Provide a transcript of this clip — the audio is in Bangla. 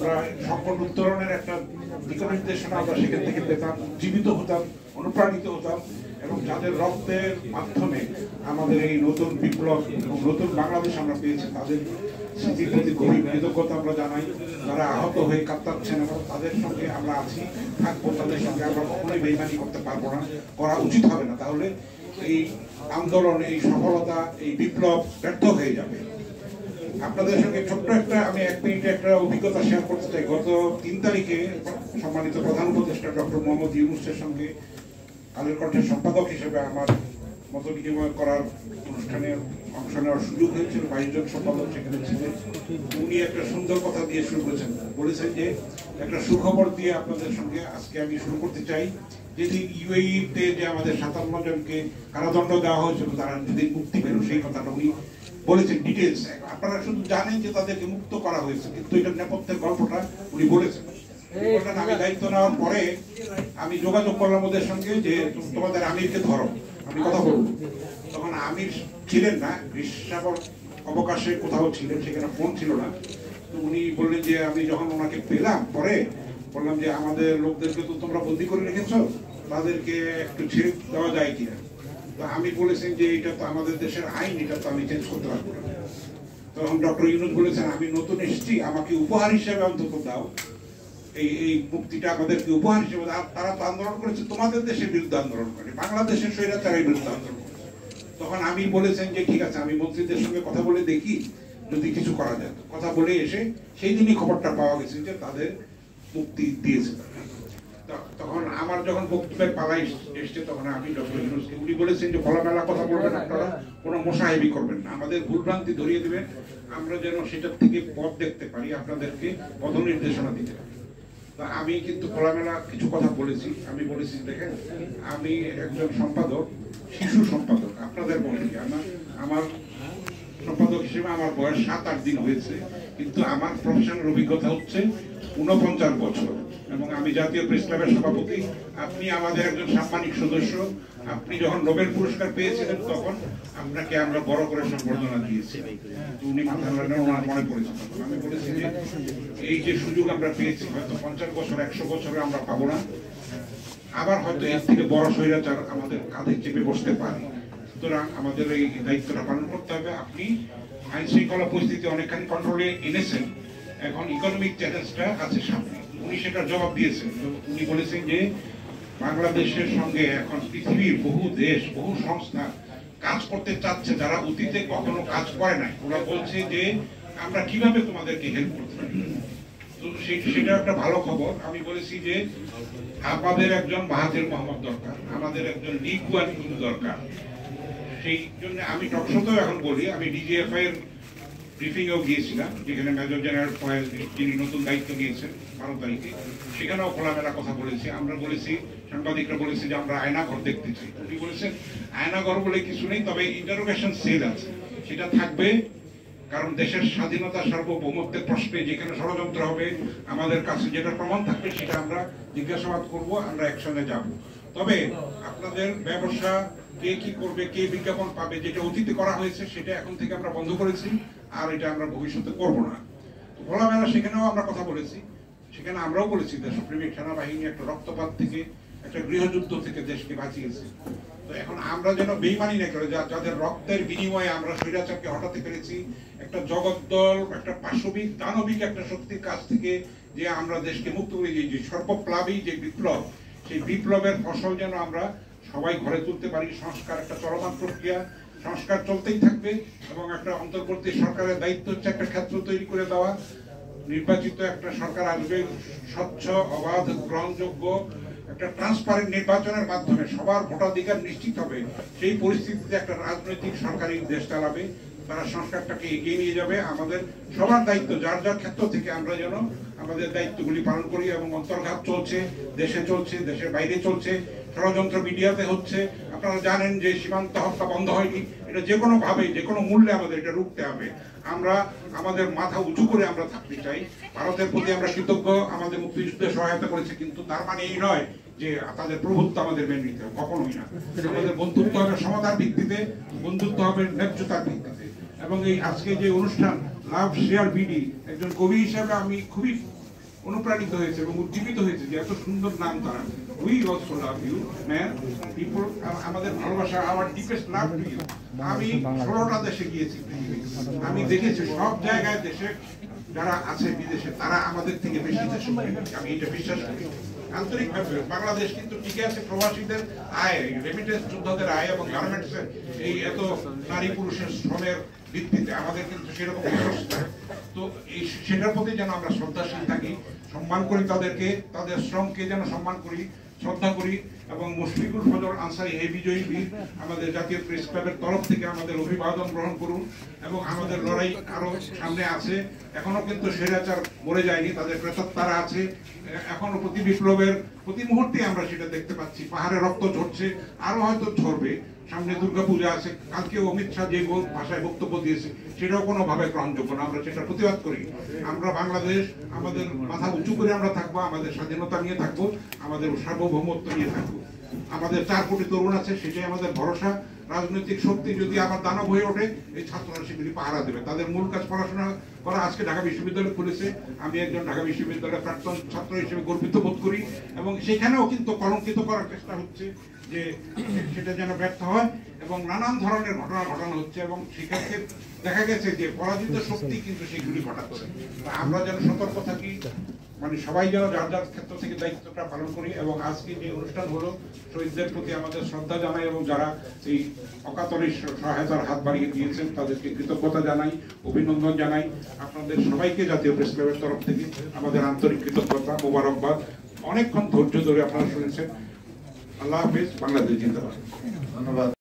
আমরা সংকট উত্তরণের একটা দিক নির্দেশনা আমরা সেখান থেকে পেতাম, জীবিত হতাম, অনুপ্রাণিত হতাম, এবং যাদের রক্তের মাধ্যমে আমাদের এই নতুন বিপ্লব এবং নতুন বাংলাদেশ আমরা পেয়েছি তাদের স্মৃতির প্রতি গভীর কৃতজ্ঞতা আমরা জানাই। যারা আহত হয়ে কাঁদছেন এবং তাদের সঙ্গে আমরা আছি, থাকবো, তাদের সঙ্গে আমরা কখনোই বেইমানি করতে পারবো না, করা উচিত হবে না, তাহলে এই আন্দোলন, এই সফলতা, এই বিপ্লব ব্যর্থ হয়ে যাবে। আপনাদের সঙ্গে ছোট্ট একটা আমি 1 মিনিটে একটা অভিজ্ঞতা শেয়ার করতে চাই। গত 3 তারিখে সম্মানিত প্রধান উপদেষ্টা ডক্টর মোহাম্মদ ইউনূসের সঙ্গে কালের কণ্ঠের সম্পাদক হিসেবে আমার মত বিনিময় করার অনুষ্ঠানে অংশ নেওয়ার সুযোগ হয়েছিল। 22 জন সম্পাদক সেখানে ছিলেন। উনি একটা সুন্দর কথা দিয়ে শুরু করেছেন, বলেছেন যে একটা সুখবর দিয়ে আপনাদের সঙ্গে আজকে আমি শুরু করতে চাই। যেদিন ইউএইতে যে আমাদের 57 জনকে কারাদণ্ড দেওয়া হয়েছিল, তারা যেদিন মুক্তি পেল, সেই কথাটা উনি বলেছেন ডিটেলস। আপনারা শুধু জানেন যে তাদেরকে মুক্ত করা হয়েছে, কিন্তু এটার নেপথ্যের গল্পটা উনি বলেছেন। আমি দায়িত্ব নেওয়ার পরে আমি যোগাযোগ করলাম ওদের সঙ্গে যে তোমাদের আমিরকে ধরো, আমি কথা বলবো। তখন আমির ছিলেন না, গ্রীষ্মাবর অবকাশে কোথাও ছিলেন, সেখানে ফোন ছিল না। তো উনি বললেন যে আমি যখন ওনাকে পেলাম পরে বললাম যে আমাদের লোকদেরকে তো তোমরা বন্দি করে রেখেছ, তাদেরকে একটু ছেড়ে দেওয়া যায় কিনা। তো আমি বলেছেন যে এটা তো আমাদের দেশের আইন, এটা তো আমি চেঞ্জ করতে পারবো না। তখন ডক্টর ইউনূস বলেছেন আমি নতুন এসেছি, আমাকে উপহার হিসেবে অন্তত দাও, এই মুক্তিটা আমাদেরকে উপহার হিসেবে। তারা তো আন্দোলন করেছে তোমাদের দেশের বিরুদ্ধে আন্দোলন করে, বাংলাদেশের স্বৈরাচারের বিরুদ্ধে আন্দোলন করে। তখন আমি বলেছেন যে ঠিক আছে, আমি মন্ত্রীদের সঙ্গে কথা বলে দেখি যদি কিছু করা যায়। কথা বলে এসে সেই দিনই খবরটা পাওয়া গেছে যে তাদের মুক্তি দিয়েছে। তখন আমার যখন বক্তব্যের পালা এসছে, তখন আমি ডক্টর ইউনূসকে, উনি বলেছেন যে খোলামেলা কথা বলবেন, আপনারা কোনো মোসাহেবি করবেন না, আমাদের ভুলভ্রান্তি ধরিয়ে দেবেন, আমরা যেন সেটার থেকে পথ দেখতে পারি, আপনাদেরকে পথ নির্দেশনা দিতে পারি। আমি কিন্তু খোলামেলা কিছু কথা বলেছি। আমি বলেছি দেখেন, আমি একজন সম্পাদক, শিশু সম্পাদক, আপনাদের বয়সী, আমার সম্পাদক হিসেবে আমার বয়স 7-8 দিন হয়েছে, কিন্তু আমার প্রফেশনাল অভিজ্ঞতা হচ্ছে 49 বছর, এবং আমি জাতীয় প্রেস ক্লাবের সভাপতি। আপনি আমাদের একজন সাম্মানিক সদস্য। আপনি যখন নোবেল পুরস্কার পেয়েছিলেন তখন আপনাকে আমরা বড় করে সম্বর্ধনা দিয়েছি। উনি মাথা নাড়লেন, ওনার মনে পড়েছে। আমি বলেছি যে এই যে সুযোগ আমরা পেয়েছি, হয়তো 50 বছর 100 বছরে আমরা পাবো না, আবার হয়তো এর থেকে বড় স্বৈরাচার আমাদের কাঁধে চেপে বসতে পারে। সুতরাং আমাদের এই দায়িত্বটা পালন করতে হবে। আপনি আইন শৃঙ্খলা পরিস্থিতি অনেকখানি কন্ট্রোলে এনেছেন, এখন ইকোনমিক চ্যালেঞ্জটা আছে সামনে। উনি সেটার জবাব দিয়েছেন। উনি বলেছেন যে বাংলাদেশের সঙ্গে এখন পৃথিবীর বহু দেশ, বহু সংস্থা কাজ করতে চাচ্ছে, যারা অতীতে কখনো কাজ করে নাই। ওরা বলছে যে আমরা কিভাবে তোমাদেরকে হেল্প করতে পারি। তো সেটা একটা ভালো খবর। আমি বলেছি যে আমাদের একজন মাহাথির মোহাম্মদ দরকার, আমাদের একজন লি কুয়ান ইউ দরকার। সেই জন্য আমি টকশোতেও এখন বলি, আমি ডিজিএফআই এর ব্রিফিংয়েও গিয়েছিলাম, যেখানে মেজর জেনারেল ফয়েজ, যিনি নতুন দায়িত্ব নিয়েছেন 12 তারিখে, সেখানেও খোলামেলা কথা বলেছি। আমরা বলেছি, সাংবাদিকরা বলেছি যে আমরা আয়নাঘর দেখতে চাই। উনি বলেছেন আয়নাঘর বলে কিছু নেই, তবে ইন্টারোগেশন সেল আছে, সেটা থাকবে। কারণ দেশের স্বাধীনতা, সার্বভৌমত্বের প্রশ্নে যেখানে ষড়যন্ত্র হবে, আমাদের কাছে যেটা প্রমাণ থাকবে সেটা আমরা জিজ্ঞাসাবাদ করব, আমরা একসঙ্গে যাব। তবে আপনাদের ব্যবসা, কে কি করবে, কে বিজ্ঞাপন পাবে, যেটা অতীতে করা হয়েছে সেটা এখন থেকে আমরা বন্ধ করেছি, আর এটা আমরা ভবিষ্যতে করব না। খোলামেলা সেখানেও আমরা কথা বলেছি। সেখানে আমরাও বলেছি দেশপ্রেমিক সেনাবাহিনী একটা রক্তপাত থেকে, একটা গৃহযুদ্ধ থেকে দেশকে বাঁচিয়েছে। তো এখন আমরা যেন বেইমানি না করে, যাদের রক্তের বিনিময়ে আমরা স্বৈরাচারকে হটাতে পেরেছি, একটা জগদ্দল, একটা পাশবিক দানবিক একটা শক্তির কাছ থেকে যে আমরা দেশকে মুক্ত করে দিয়েছি, সর্বপ্লাবী যে বিপ্লব, সেই বিপ্লবের ফসল যেন আমরা সবাই ঘরে তুলতে পারি। সংস্কার একটা চলমান প্রক্রিয়া, সংস্কার চলতেই থাকবে, এবং একটা অন্তর্বর্তী সরকারের দায়িত্ব হচ্ছে একটা ক্ষেত্র তৈরি করে দেওয়া। নির্বাচিত একটা সরকার আসবে, স্বচ্ছ, অবাধ, গ্রহণযোগ্য একটা ট্রান্সপারেন্ট নির্বাচনের মাধ্যমে সবার ভোটাধিকার নিশ্চিত হবে। সেই পরিস্থিতিতে একটা রাজনৈতিক সরকারি দেশ চালাবে, তারা সংস্কারটাকে এগিয়ে নিয়ে যাবে। আমাদের সবার দায়িত্ব, যার যার ক্ষেত্র থেকে আমরা যেন আমাদের দায়িত্বগুলি পালন করি। এবং অন্তর্ঘাত চলছে, দেশে চলছে, দেশের বাইরে চলছে, ষড়যন্ত্র মিডিয়াতে হচ্ছে। আপনারা জানেন যে সীমান্ত হত্যা বন্ধ হয়নি, এটা যে কোনো ভাবে, যে কোনো মূল্যে আমাদের এটা রুখতে হবে। আমরা আমাদের মাথা উঁচু করে আমরা থাকতে চাই। ভারতের প্রতি আমরা কৃতজ্ঞ, আমাদের মুক্তিযুদ্ধে সহায়তা করেছে, কিন্তু তার মানে এই নয় যে তাদের প্রভুত্ব আমাদের মেনে নিতে হবে, কখনোই না। আমাদের বন্ধুত্ব হবে সমতার ভিত্তিতে, বন্ধুত্ব হবে ন্যায্যতার ভিত্তিতে। এবং এই আজকে যে অনুষ্ঠান লাভ শেয়ার বিডি, একজন কবি হিসাবে আমি খুবই অনুপ্রাণিত হয়েছে এবং উজ্জীবিত হয়েছে যে এত সুন্দর নাম তারা। We also love you man people, আমাদের ভালোবাসা, our deepest love to you. আমি 16টা দেশে গিয়েছি পৃথিবীতে, আমি দেখেছি সব জায়গায় দেশে যারা আছে বিদেশে তারা আমাদের থেকে বেশি দেশে, আমি এটা বিশ্বাস করি আন্তরিকভাবে। বাংলাদেশ কিন্তু টিকে আছে প্রবাসীদের আয়, রেমিটেন্স যোদ্ধাদের আয় এবং গার্মেন্টসের এই এত নারী পুরুষের শ্রমের ভিত্তিতে আমাদের কিন্তু সেরকম ব্যবস্থা। তো এই সেটার প্রতি যেন আমরা শ্রদ্ধাশীল থাকি, সম্মান করি তাদেরকে, তাদের শ্রমকে যেন সম্মান করি, শ্রদ্ধা করি। এবং মুশফিকুল ফজল আনসারী এই বিজয়ী বীর আমাদের জাতীয় প্রেস ক্লাবের তরফ থেকে আমাদের অভিবাদন গ্রহণ করুন। এবং আমাদের লড়াই আরো সামনে আছে, এখনো কিন্তু স্বৈরাচার মরে যায়নি, তাদের প্রেতাত্মারা আছে এখনো। প্রতি বিপ্লবের প্রতি মুহূর্তে আমরা সেটা দেখতে পাচ্ছি, পাহাড়ে রক্ত ঝরছে, আরো হয়তো ঝরবে। সামনে দুর্গাপূজা আছে, কালকে অমিত শাহ যে ভাষায় বক্তব্য দিয়েছে সেটাও কোনোভাবে গ্রহণযোগ্য না, আমরা সেটা প্রতিবাদ করি। আমরা বাংলাদেশ, আমাদের মাথা উঁচু করে আমরা থাকবো, আমাদের স্বাধীনতা নিয়ে থাকবো, আমাদের সার্বভৌমত্ব নিয়ে থাকবো। আমাদের 4 কোটি তরুণ আছে, সেটাই আমাদের ভরসা। রাজনৈতিক শক্তি যদি আবার দানব হয়ে ওঠে, এই ছাত্ররা সেগুলি পাহারা দেবে। তাদের মূল কাজ পড়াশোনা করা। আজকে ঢাকা বিশ্ববিদ্যালয় খুলেছে, আমি একজন ঢাকা বিশ্ববিদ্যালয়ের প্রাক্তন ছাত্র হিসেবে গর্বিত বোধ করি। এবং সেখানেও কিন্তু কলঙ্কিত করার চেষ্টা হচ্ছে, যে সেটা যেন ব্যর্থ হয় এবং নানান ধরনের ঘটনা ঘটানো হচ্ছে। এবং সেক্ষেত্রে দেখা গেছে যে পরাজিত শক্তি কিন্তু সেগুলি ঘটাচ্ছে। আমরা যেন সতর্ক থাকি, মানে সবাই যেন যার যার ক্ষেত্র থেকে দায়িত্বটা পালন করি। এবং আজকে যে অনুষ্ঠান হলো, শহীদদের প্রতি আমাদের শ্রদ্ধা জানাই এবং যারা এই অকাতরে সহায়তার হাত বাড়িয়ে দিয়েছেন তাদেরকে কৃতজ্ঞতা জানাই, অভিনন্দন জানাই। আপনাদের সবাইকে জাতীয় প্রেস ক্লাবের তরফ থেকে আমাদের আন্তরিক কৃতজ্ঞতা, মোবারকবাদ। অনেকক্ষণ ধৈর্য ধরে আপনারা শুনেছেন। আল্লাহ হাফেজ, বাংলাদেশ জিন্দাবাদ। ধন্যবাদ।